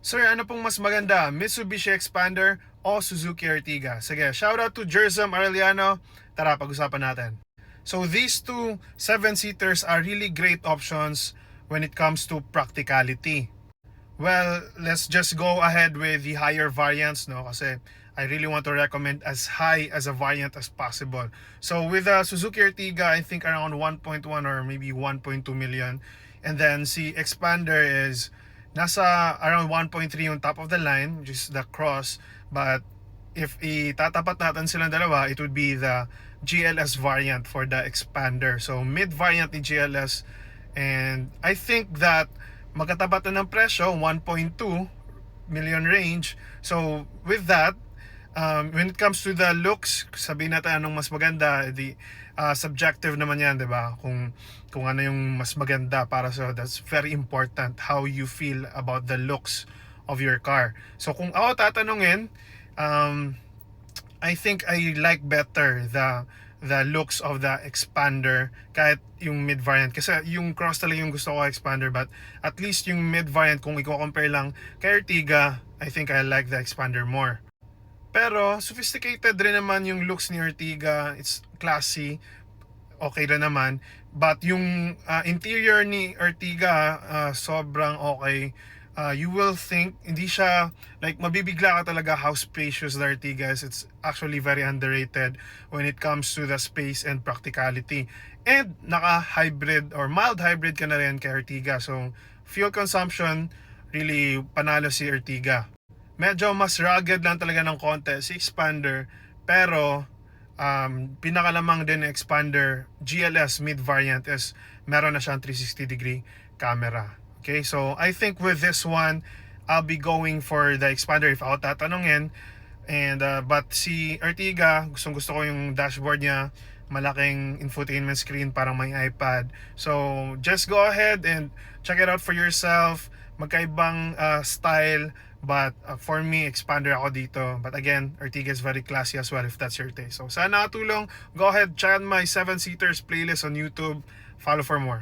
Sir, ano pong mas maganda, Mitsubishi Expander o Suzuki Ertiga? Sige, shoutout to Jerzam Arellano. Tara, pag-usapan natin. So these two 7-seaters are really great options when it comes to practicality. Well, let's just go ahead with the higher variants, no? Kasi I really want to recommend as high as a variant as possible. So with the Suzuki Ertiga, I think around 1.1 or maybe 1.2 million. And then si Expander is nasa around 1.3 yung top of the line, which is the Cross. But if itatapat natin silang dalawa, it would be the GLS variant for the Expander. So mid variant ni GLS, and I think that magkatapat na ng presyo, 1.2 million range. So with that, when it comes to the looks, sabihin natin anong mas maganda, subjective naman yan, di ba? Kung ano yung mas maganda para sa, that's very important, how you feel about the looks of your car. So kung ako tatanungin, I think I like better the looks of the Expander kahit yung mid variant, kasi yung Cross talaga yung gusto ko Expander, but at least yung mid variant, kung i-compare lang kay Ertiga, I think I like the Expander more. Pero sophisticated rin naman yung looks ni Ertiga, it's classy, okay rin naman. But yung interior ni Ertiga, sobrang okay. You will think, hindi siya, like mabibigla ka talaga how spacious the Ertiga is. It's actually very underrated when it comes to the space and practicality. And naka-hybrid or mild hybrid ka na rin kay Ertiga. So fuel consumption, really panalo si Ertiga. Medyo mas rugged lang talaga ng konti si Expander, pero pinakalamang din ng Expander GLS mid variant is meron na siyang 360 degree camera. Okay, so I think with this one, I'll be going for the Expander if ako tatanungin. And but si Ertiga, gustong gusto ko yung dashboard niya, malaking infotainment screen, parang may iPad. So just go ahead and check it out for yourself. Magkaibang style, but for me, Expander ako dito. But again, Ertiga is very classy as well if that's your taste. So sana nakatulong. Go ahead, check out my 7-seaters playlist on YouTube. Follow for more.